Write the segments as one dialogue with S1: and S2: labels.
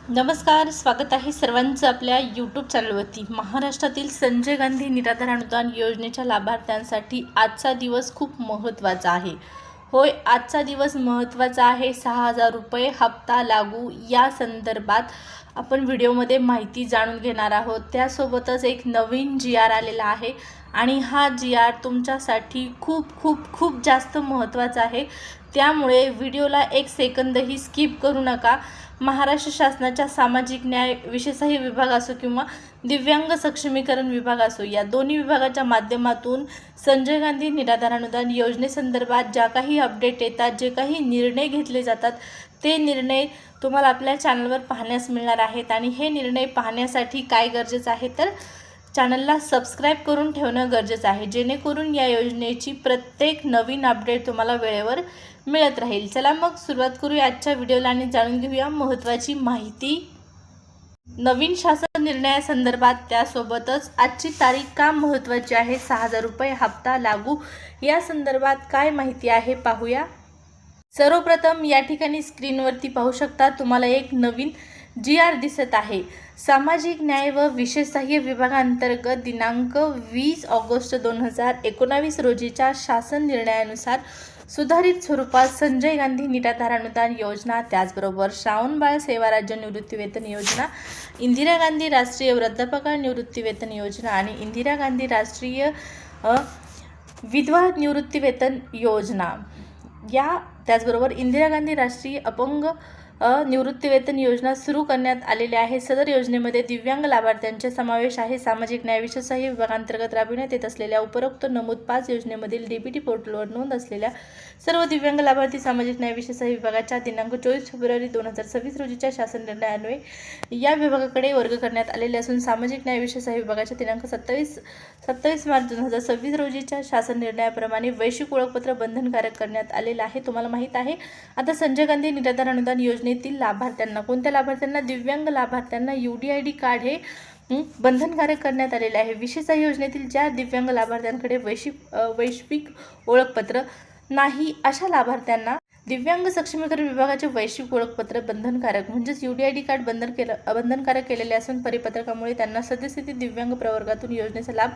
S1: नमस्कार, स्वागत आहे सर्वांचं आपल्या यूट्यूब चॅनलवरती। महाराष्ट्रातील संजय गांधी निराधार अनुदान योजनेच्या लाभार्थ्यांसाठी आजचा दिवस खूप महत्त्वाचा आहे। होय, आजचा दिवस महत्त्वाचा आहे। 6,000 रुपये हप्ता लागू या संदर्भात आपण व्हिडिओमध्ये माहिती जाणून घेणार आहोत। त्यासोबतच एक नवीन GR आलेला आहे आणि हा GR तुमच्यासाठी खूप जास्त महत्त्वाचा आहे। त्यामुळे व्हिडिओला एक सेकंदही स्किप करू नका। महाराष्ट्र शासनाच्या सामाजिक न्याय विशेषाही विभाग असो किंवा दिव्यांग सक्षमीकरण विभाग असो, या दोन्ही विभागाच्या माध्यमातून संजय गांधी निराधार अनुदान योजनेसंदर्भात ज्या काही अपडेट येतात, जे काही निर्णय घेतले जातात, ते निर्णय तुम्हाला आपल्या चॅनलवर पाहण्यास मिळणार आहेत। आणि हे निर्णय पाहण्यासाठी काय गरजेचं आहे, तर चॅनलला सबस्क्राईब करून ठेवणं गरजेचं आहे, जेणेकरून या योजनेची प्रत्येक नवीन अपडेट तुम्हाला वेळेवर मिळत राहील। चला मग सुरुवात करूया आजच्या व्हिडिओला आणि जाणून घेऊया महत्त्वाची माहिती नवीन शासन निर्णयासंदर्भात। त्यासोबतच आजची तारीख का महत्त्वाची आहे, 6,000 रुपये हप्ता लागू या संदर्भात काय माहिती आहे पाहूया। सर्वप्रथम या ठिकाणी स्क्रीनवरती पाहू शकता तुम्हाला एक नवीन GR दिसत आहे। सामाजिक न्याय व विशेष सहाय्य विभागांतर्गत दिनांक 20 ऑगस्ट 2019 रोजीच्या शासन निर्णयानुसार सुधारित स्वरूपात संजय गांधी निराधार अनुदान योजना, त्याचबरोबर श्रावणबाळ सेवा राज्य निवृत्तीवेतन योजना, इंदिरा गांधी राष्ट्रीय वृद्धापकाळ निवृत्तीवेतन योजना आणि इंदिरा गांधी राष्ट्रीय विधवा निवृत्तीवेतन योजना, या त्याचबरोबर इंदिरा गांधी राष्ट्रीय अपंग निवृत्तीवेतन योजना सुरू करण्यात आलेली आहे। सदर योजनेमध्ये दिव्यांग लाभार्थ्यांचा समावेश आहे। सामाजिक न्याय विशेष सहाय्य विभागांतर्गत राबविण्यात येत असलेल्या उपरोक्त नमूद 5 योजनेमधील DBT पोर्टलवर नोंद असलेल्या सर्व दिव्यांग लाभार्थी सामाजिक न्याय विशेष सहाय्य विभागाच्या दिनांक 24 फेब्रुवारी 2026 रोजीच्या शासन निर्णयान्वये या विभागाकडे वर्ग करण्यात आलेले असून, सामाजिक न्याय विशेष सहाय्य विभागाच्या दिनांक 27 मार्च 2026 रोजीच्या शासन निर्णयाप्रमाणे वैश्विक ओळखपत्र बंधनकारक करण्यात आलेलं आहे। तुम्हाला माहीत आहे, आता संजय गांधी निराधार अनुदान योजनेतील लाभार्थ्यांना, कोणत्या लाभार्थ्यांना, दिव्यांग लाभार्थ्यांना UDID कार्ड हे बंधनकारक करण्यात आलेले आहे। विशेष योजनेतील ज्या दिव्यांग लाभार्थ्यांकडे वैश्विक ओळखपत्र नाही, अशा लाभार्थ्यांना दिव्यांग सक्षमीकरण विभागाचे वैश्विक ओळखपत्र बंधनकारक म्हणजेच UDID कार्ड बंधनकारक केलेले असून, परिपत्रकामुळे त्यांना सद्यस्थिती दिव्यांग प्रवर्गातून योजनेचा लाभ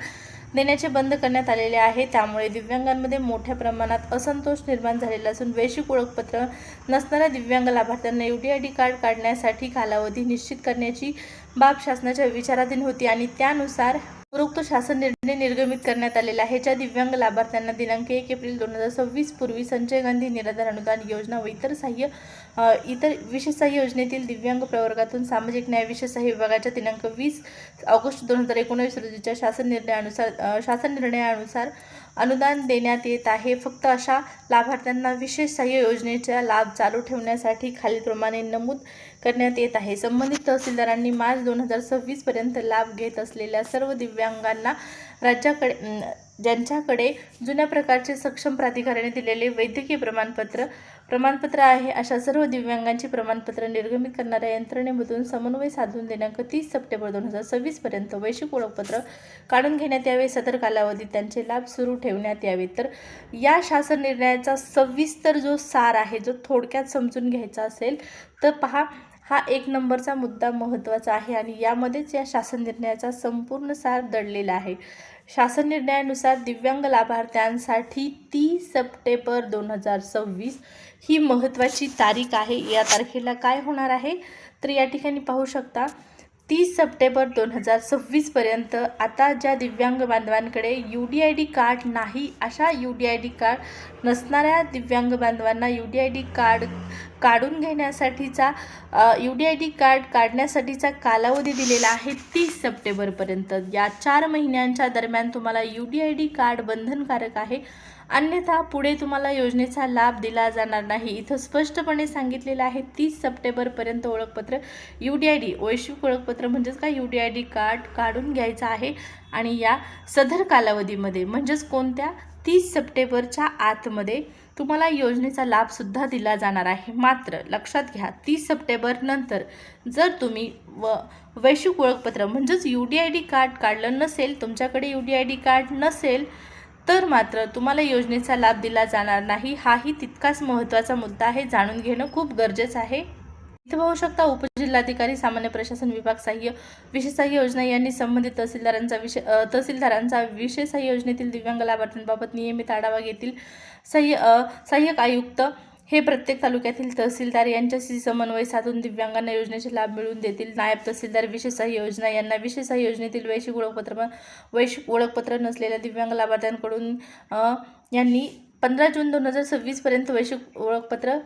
S1: देण्याचे बंद करण्यात आलेले आहे। त्यामुळे दिव्यांगांमध्ये मोठ्या प्रमाणात असंतोष निर्माण झालेला असून, वैश्विक ओळखपत्र नसणाऱ्या दिव्यांग लाभार्थ्यांना UDID कार्ड काढण्यासाठी कालावधी निश्चित करण्याची बाब शासनाच्या विचाराधीन होती आणि त्यानुसार उपरोक्त शासन निर्णय निर्गमित करण्यात आलेला आहे। ज्या दिव्यांग लाभार्थ्यांना दिनांक 1 एप्रिल 2026 पूर्वी संजय गांधी निराधार अनुदान योजना व इतर विशेष सहाय्य योजनेतील दिव्यांग प्रवर्गातून सामाजिक न्याय विशेष सहाय्य विभागाच्या दिनांक 20 ऑगस्ट 2019 रोजीच्या शासन निर्णयानुसार अनुदान देण्यात येत आहे। फक्त अशा लाभार्थ्यांना विशेष सहाय्य योजनेचा लाभ चालू ठेवण्यासाठी खालीलप्रमाणे नमूद करण्यात येत आहे। संबंधित तहसीलदारांनी मार्च 2026 पर्यंत लाभ घेत असलेल्या सर्व दिव्यांगांना राज्याकडे ज्यांच्याकडे जुन्या प्रकारचे सक्षम प्राधिकाऱ्याने दिलेले वैद्यकीय प्रमाणपत्र आहे, अशा सर्व दिव्यांगांची प्रमाणपत्र निर्गमित करणाऱ्या यंत्रणेमधून समन्वय साधून दिनांक 30 सप्टेंबर 2026 पर्यंत वैश्विक ओळखपत्र काढून घेण्यात यावे। सदर कालावधीत त्यांचे लाभ सुरू ठेवण्यात यावे। तर या शासन निर्णयाचा सविस्तर जो सार आहे, जो थोडक्यात समजून घ्यायचा असेल तर पहा, हा 1 नंबरचा मुद्दा महत्त्वाचा आहे आणि यामध्येच या शासन निर्णयाचा संपूर्ण सार दडलेला आहे। शासन निर्णयानुसार दिव्यांग लाभार्थ्यांसाठी 30 सप्टेंबर 2026 ही महत्त्वाची तारीख आहे। या तारखेला काय होणार आहे, तर या ठिकाणी पाहू शकता 30 सप्टेंबर 2026 पर्यंत आता ज्या दिव्यांग बांधवांकडे UDID कार्ड नाही, अशा UDID कार्ड नसणाऱ्या दिव्यांग बांधवांना UDID कार्ड काढून घेण्यासाठीचा UDID कार्ड काढण्यासाठीचा कालावधी दिलेला आहे 30 सप्टेंबरपर्यंत। या 4 महिन्यांच्या दरम्यान तुम्हाला UDID कार्ड बंधनकारक आहे, अन्यथा पुढे तुम्हाला योजनेचा लाभ दिला जाणार नाही। इथं स्पष्टपणे सांगितलेलं आहे 30 सप्टेंबरपर्यंत ओळखपत्र UDID वैश्विक ओळखपत्र म्हणजेच काय UDID कार्ड काढून घ्यायचं आहे आणि या सदर कालावधीमध्ये म्हणजेच कोणत्या 30 सप्टेंबरच्या आतमध्ये तुम्हाला योजनेचा लाभसुद्धा दिला जाणार आहे। मात्र लक्षात घ्या, 30 सप्टेंबर नंतर जर तुम्ही वैश्विक ओळखपत्र म्हणजेच UDID कार्ड काढलं नसेल, तुमच्याकडे UDID कार्ड नसेल, तर मात्र तुम्हाला योजनेचा लाभ दिला जाणार नाही। हाही तितकाच महत्त्वाचा मुद्दा आहे, जाणून घेणं खूप गरजेचं आहे। इथे पाहू शकता उपजिल्हाधिकारी सामान्य प्रशासन विभाग सहाय्य विशेष सहाय्य योजना यांनी संबंधित तहसीलदारांचा विशेष सहाय्य योजनेतील दिव्यांग लाभार्थ्यांबाबत नियमित आढावा घेतील. सहाय्यक आयुक्त हे प्रत्येक तालुक्यातील तहसीलदार यांच्याशी समन्वय साधून दिव्यांगांना योजनेचे लाभ मिळवून देतील. नायब तहसीलदार विशेष सहाय्य योजना यांना विशेष सहाय्य योजनेतील वैश्विक ओळखपत्र नसलेल्या दिव्यांग लाभार्थ्यांकडून यांनी 15 जून 2026 पर्यंत वैश्विक ओळखपत्र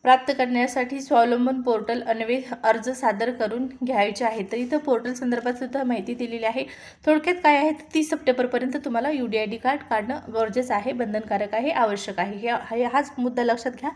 S1: प्राप्त करण्यासाठी स्वावलंबन पोर्टल अन्वये अर्ज सादर करून घ्यायचे आहे. तर इथं पोर्टल संदर्भात सुद्धा माहिती दिलेली आहे. थोडक्यात काय आहे, 30 सप्टेंबरपर्यंत तुम्हाला UDID कार्ड काढणं गरजेचं आहे, बंधनकारक आहे, आवश्यक आहे. हाच मुद्दा लक्षात घ्या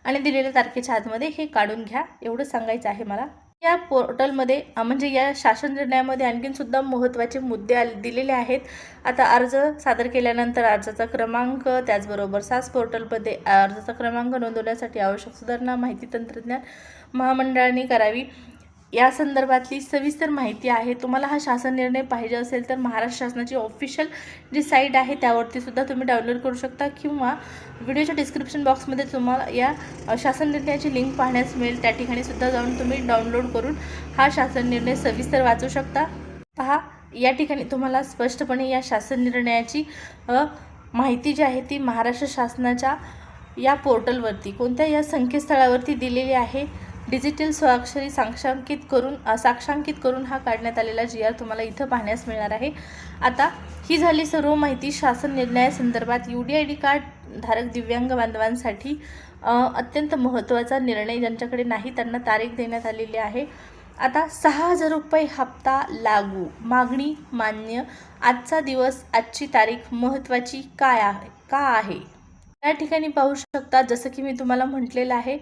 S1: आणि दिलेल्या तारखेच्या आतमध्ये हे काढून घ्या, एवढं सांगायचं आहे मला. या पोर्टलमध्ये म्हणजे या शासन निर्णयामध्ये आणखीन सुद्धा महत्त्वाचे मुद्दे दिलेले आहेत. आता अर्ज सादर केल्यानंतर अर्जाचा क्रमांक, त्याचबरोबर सास पोर्टलमध्ये अर्जाचा क्रमांक नोंदवण्यासाठी आवश्यक सुधारणा माहिती तंत्रज्ञान महामंडळाने करावी या संदर्भातली सविस्तर माहिती आहे. तुम्हाला हा शासन निर्णय पाहिजे असेल तर महाराष्ट्र शासनाची ऑफिशियल जी साईट आहे त्यावरती सुद्धा तुम्ही डाउनलोड करू शकता किंवा व्हिडिओच्या डिस्क्रिप्शन बॉक्समध्ये तुम्हाला या शासन निर्णयाची लिंक पाहण्यास मिळेल. त्या ठिकाणी सुद्धा जाऊन तुम्ही डाउनलोड करून हा शासन निर्णय सविस्तर वाचू शकता. पहा, या ठिकाणी तुम्हाला स्पष्टपणे या शासन निर्णयाची माहिती जी आहे ती महाराष्ट्र शासनाच्या या पोर्टलवरती कोणत्या या संकेतस्थळावरती दिलेली आहे. डिजिटल स्वाक्षरी साक्षांकित करून हा काढण्यात आलेला GR तुम्हाला इथं पाहण्यास मिळणार आहे. आता ही झाली सर्व माहिती शासन निर्णयासंदर्भात. UDID कार्ड धारक दिव्यांग बांधवांसाठी अत्यंत महत्त्वाचा निर्णय, ज्यांच्याकडे नाही त्यांना तारीख देण्यात आलेली आहे. आता 6,000 रुपये हप्ता लागू, मागणी मान्य. आजचा दिवस, आजची तारीख महत्त्वाची का आहे या ठिकाणी पाहू शकता. जसं की मी तुम्हाला म्हटलेलं आहे,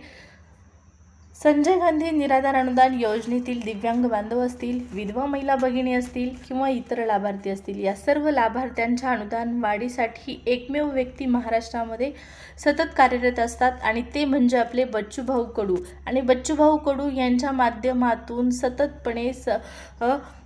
S1: संजय गांधी निराधार अनुदान योजनेतील दिव्यांग बांधव असतील, विधवा महिला भगिनी असतील किंवा इतर लाभार्थी असतील, या सर्व लाभार्थ्यांच्या अनुदान वाढीसाठी एकमेव व्यक्ती महाराष्ट्रामध्ये सतत कार्यरत असतात आणि ते म्हणजे आपले बच्चूभाऊ कडू. आणि बच्चूभाऊ कडू यांच्या माध्यमातून सततपणे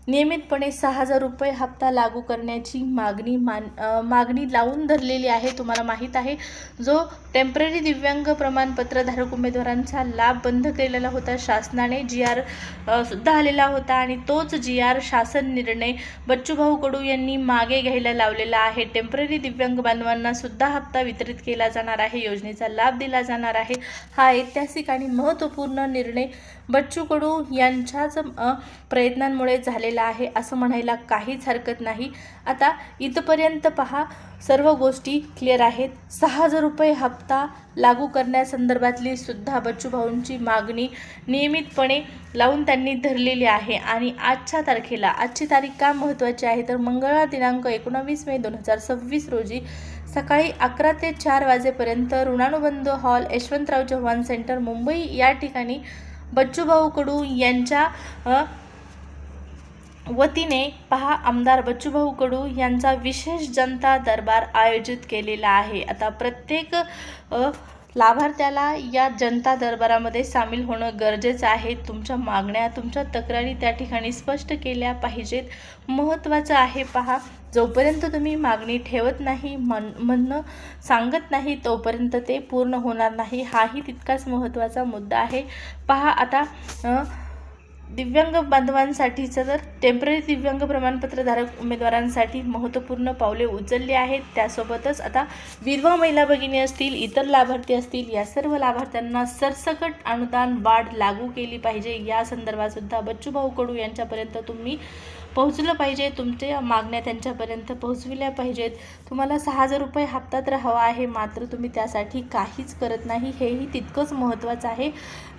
S1: नियमितपणे 6,000 रुपये हप्ता लागू करण्याची मागणी लावून धरलेली आहे. तुम्हाला माहीत आहे, जो टेम्पररी दिव्यांग प्रमाणपत्र धारक उमेदवारांचा लाभ बंद केलेला होता शासनाने, GR सुद्धा आलेला होता आणि तोच GR शासन निर्णय बच्चूभाऊ कडू यांनी मागे घ्यायला लावलेला आहे. टेम्पररी दिव्यांग बांधवांना सुद्धा हप्ता वितरित केला जाणार आहे, योजनेचा लाभ दिला जाणार आहे. हा ऐतिहासिक आणि महत्त्वपूर्ण निर्णय बच्चू कडू यांच्याच प्रयत्नांमुळे झालेला आहे असं म्हणायला काहीच हरकत नाही. आता इथपर्यंत पहा, सर्व गोष्टी क्लिअर आहेत. 6,000 रुपये हप्ता लागू करण्यासंदर्भातली सुद्धा बच्चूभाऊंची मागणी नियमितपणे लावून त्यांनी धरलेली आहे. आणि आजची तारीख का महत्त्वाची आहे तर मंगळवार दिनांक 19 मे 2026 रोजी सकाळी 11 ते 4 वाजेपर्यंत ऋणानुबंध हॉल, यशवंतराव चव्हाण सेंटर, मुंबई या ठिकाणी बच्चूभाऊ कडू यांच्या वतीने पहा आमदार बच्चूभाऊ कडू यांचा विशेष जनता दरबार आयोजित केलेला आहे. आता प्रत्येक लाभार्थ्याला या जनता दरबारामध्ये सामील होणं गरजेचं आहे. तुमच्या मागण्या, तुमच्या तक्रारी त्या ठिकाणी स्पष्ट केल्या पाहिजेत. महत्त्वाचं आहे. पहा, जोपर्यंत तुम्ही मागणी ठेवत नाही, म्हणणं सांगत नाही, तोपर्यंत ते पूर्ण होणार नाही. हाही तितकाच महत्त्वाचा मुद्दा आहे. पहा, आता दिव्यांग बांधवांसाठीचं तर टेम्पररी दिव्यांग प्रमाणपत्र धारक उमेदवारांसाठी महत्त्वपूर्ण पावले उचलली आहेत. त्यासोबतच आता विधवा महिला भगिनी असतील, इतर लाभार्थी असतील, या सर्व लाभार्थ्यांना सरसकट अनुदान वाढ लागू केली पाहिजे. या संदर्भात सुद्धा बच्चूभाऊ कडू यांच्यापर्यंत तुम्ही पोहोचलं पाहिजे. तुमच्या मागण्या त्यांच्यापर्यंत पोहोचविल्या पाहिजेत. तुम्हाला 6,000 रुपये हप्ता तर हवा आहे, मात्र तुम्ही त्यासाठी काहीच करत नाही, हेही तितकंच महत्त्वाचं आहे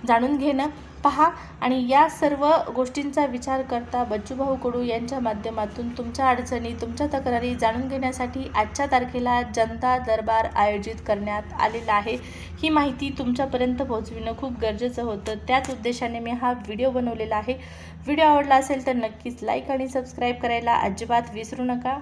S1: जाणून घेणं. पहा, आणि या सर्व गोष्टींचा विचार करता बच्चूभाऊ कडू यांच्या माध्यमातून तुमच्या अडचणी, तुमच्या तक्रारी जाणून घेण्यासाठी आजच्या तारखेला जनता दरबार आयोजित करण्यात आलेला आहे. ही माहिती तुमच्यापर्यंत पोहोचविणं खूप गरजेचं होतं. त्याच उद्देशाने मी हा व्हिडिओ बनवलेला आहे. व्हिडिओ आवडला असेल तर नक्कीच लाईक आणि सबस्क्राईब करायला अजिबात विसरू नका.